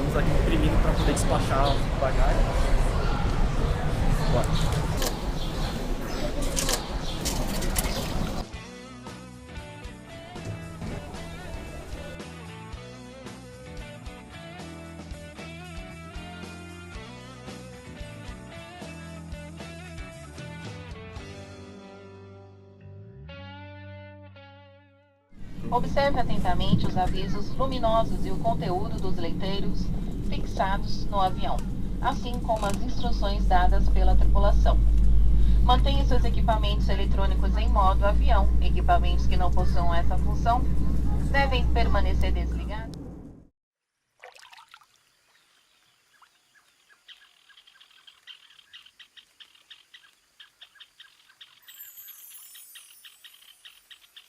Estamos aqui imprimindo para poder despachar o bagagem. Bora. Observe atentamente os avisos luminosos e o conteúdo dos letreiros fixados no avião, assim como as instruções dadas pela tripulação. Mantenha seus equipamentos eletrônicos em modo avião. Equipamentos que não possuam essa função devem permanecer desligados.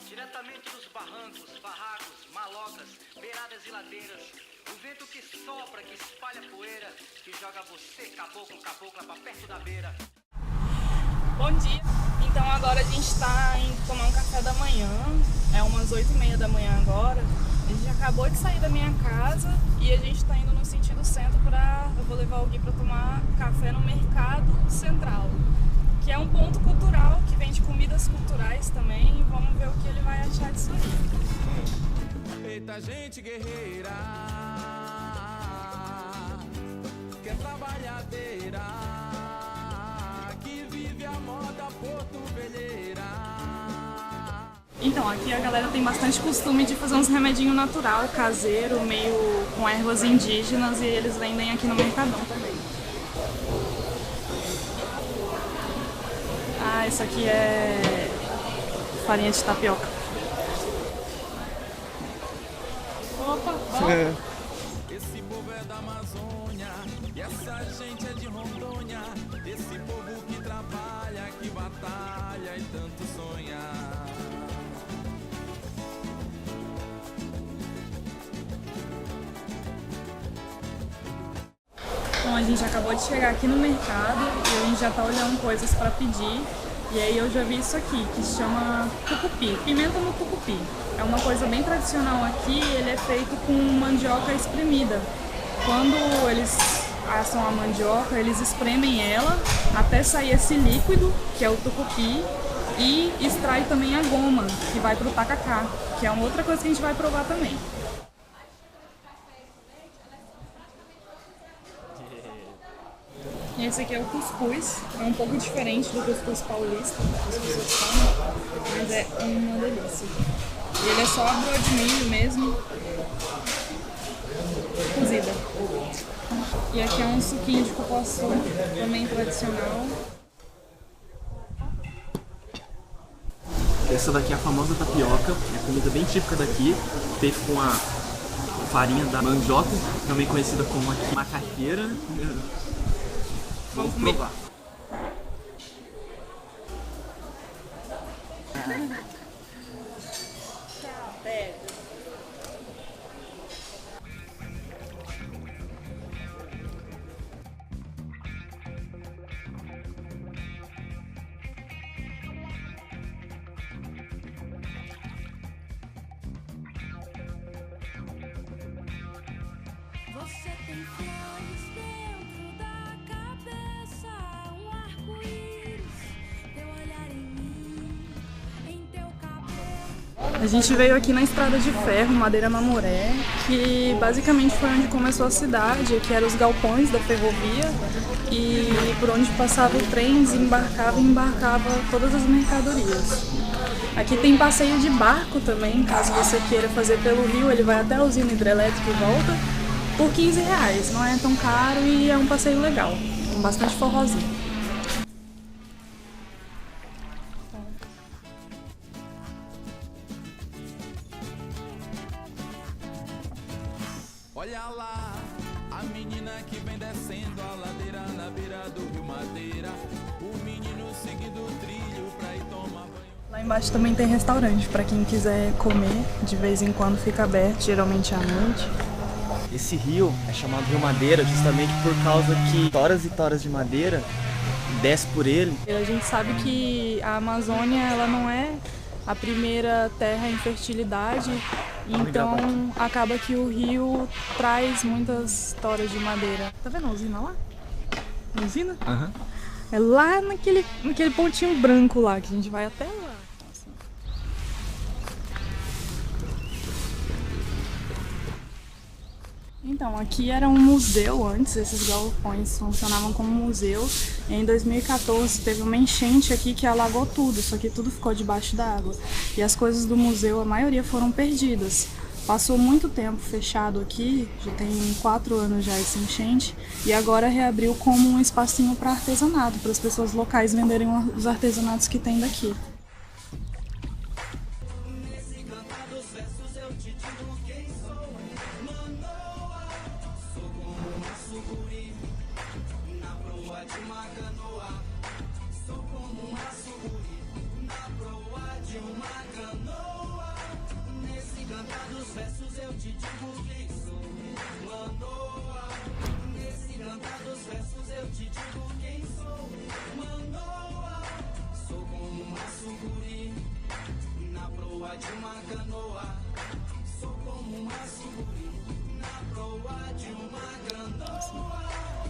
Diretamente dos barrancos, barracos, malocas, beiradas e ladeiras, o vento que sopra, que espalha poeira, que joga você, caboclo, cabocla, pra perto da beira. Bom dia, então agora a gente está indo tomar um café da manhã, é umas 8h30 da manhã agora. A gente acabou de sair da minha casa e a gente está indo no sentido centro eu vou levar alguém para tomar café no Mercado Central, que é um ponto cultural que vende comidas culturais também. Vamos ver o que ele vai achar disso aí. Eita, gente guerreira, que é trabalhadeira, que vive a moda porto-velheira. Então, aqui a galera tem bastante costume de fazer uns remedinho natural, caseiro, meio com ervas indígenas, e eles vendem aqui no Mercadão também. Ah, isso aqui é farinha de tapioca. Opa, Esse povo é da Amazônia e essa gente é de Rondônia. Esse povo que trabalha, que batalha e tanto sonha. Então a gente acabou de chegar aqui no mercado e a gente já tá olhando coisas para pedir. E aí eu já vi isso aqui, que se chama tucupi, pimenta no tucupi. É uma coisa bem tradicional aqui, ele é feito com mandioca espremida. Quando eles assam a mandioca, eles espremem ela até sair esse líquido, que é o tucupi, e extrai também a goma, que vai pro tacacá, que é uma outra coisa que a gente vai provar também. E esse aqui é o cuscuz, é um pouco diferente do cuscuz paulista, que as pessoas comem, mas é uma delícia. E ele é só a broa de milho mesmo, cozida. E aqui é um suquinho de cupuaçu, também tradicional. Essa daqui é a famosa tapioca, é comida bem típica daqui, feita com a farinha da mandioca, também conhecida como macaqueira. Vamos provar. Você tem flores dentro da cabeça, um arco-íris, teu olhar em mim, em teu cabelo. A gente veio aqui na Estrada de Ferro, Madeira Mamoré, que basicamente foi onde começou a cidade, que eram os galpões da ferrovia, e por onde passava o trem, desembarcava e embarcava todas as mercadorias. Aqui tem passeio de barco também, caso você queira fazer pelo rio, ele vai até a usina hidrelétrica e volta, por R$15, não é tão caro e é um passeio legal, com bastante forrozinho. Olha lá, a menina que vem descendo a ladeira na beira do rio Madeira. O menino seguindo o trilho pra ir tomar banho. Lá embaixo também tem restaurante, para quem quiser comer, de vez em quando fica aberto, geralmente à noite. Esse rio é chamado Rio Madeira justamente por causa que toras e toras de madeira desce por ele. A gente sabe que a Amazônia ela não é a primeira terra em fertilidade, então acaba que o rio traz muitas toras de madeira. Tá vendo a usina lá? A usina? Aham. É lá naquele pontinho branco lá, que a gente vai até lá. Então, aqui era um museu antes, esses galpões funcionavam como museu. E em 2014 teve uma enchente aqui que alagou tudo, só que tudo ficou debaixo d'água. E as coisas do museu, a maioria foram perdidas. Passou muito tempo fechado aqui, já tem 4 anos já essa enchente, e agora reabriu como um espacinho para artesanato, para as pessoas locais venderem os artesanatos que tem daqui.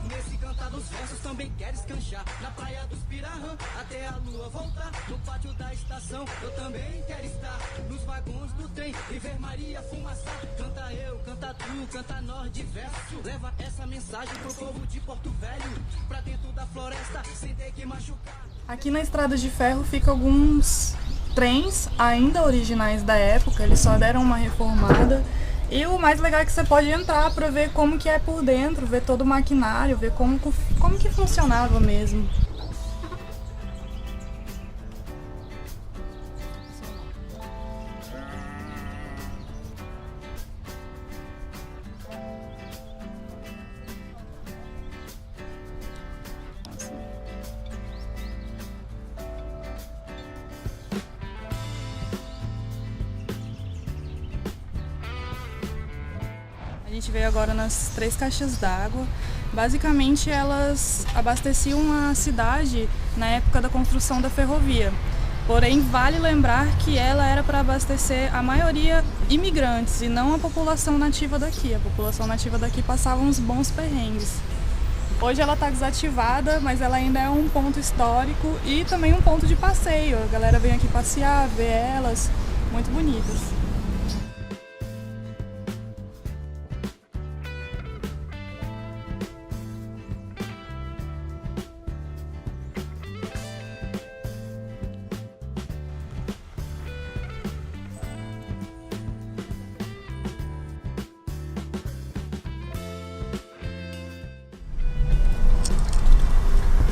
Nesse cantar dos versos também queres canchar na praia dos Pirahã, até a lua voltar. No pátio da estação eu também quero estar, nos vagões do trem e ver Maria fumaçar. Canta eu, canta tu, canta nós de verso. Leva essa mensagem pro povo de Porto Velho, pra dentro da floresta sem ter que machucar. Aqui na Estrada de Ferro fica alguns trens ainda originais da época, eles só deram uma reformada. E o mais legal é que você pode entrar para ver como que é por dentro, ver todo o maquinário, ver como que funcionava mesmo. A gente veio agora nas 3 caixas d'água. Basicamente elas abasteciam a cidade na época da construção da ferrovia. Porém, vale lembrar que ela era para abastecer a maioria imigrantes e não a população nativa daqui. A população nativa daqui passava uns bons perrengues. Hoje ela está desativada, mas ela ainda é um ponto histórico e também um ponto de passeio. A galera vem aqui passear, ver elas, muito bonitas.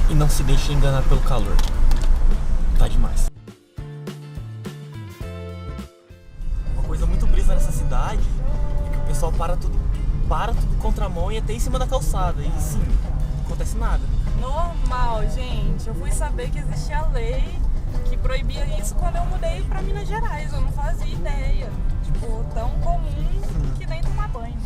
E não se deixe enganar pelo calor. Tá demais. Uma coisa muito brisa nessa cidade é que o pessoal para tudo contramão e até em cima da calçada. E sim, não acontece nada. Normal, gente. Eu fui saber que existia lei que proibia isso quando eu mudei pra Minas Gerais. Eu não fazia ideia. Tipo, tão comum que nem tomar banho.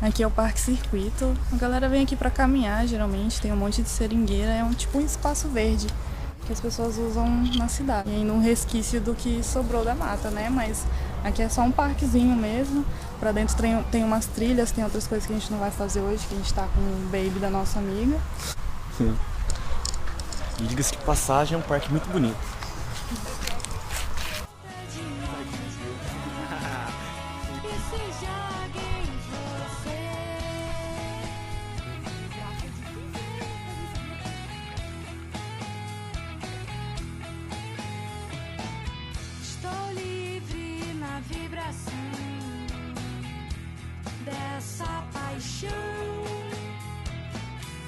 Aqui é o Parque Circuito. A galera vem aqui pra caminhar, geralmente. Tem um monte de seringueira. É tipo um espaço verde que as pessoas usam na cidade. E ainda um resquício do que sobrou da mata, né? Mas aqui é só um parquezinho mesmo. Pra dentro tem umas trilhas, tem outras coisas que a gente não vai fazer hoje, que a gente tá com o baby da nossa amiga. E diga-se de passagem, é um parque muito bonito. E seja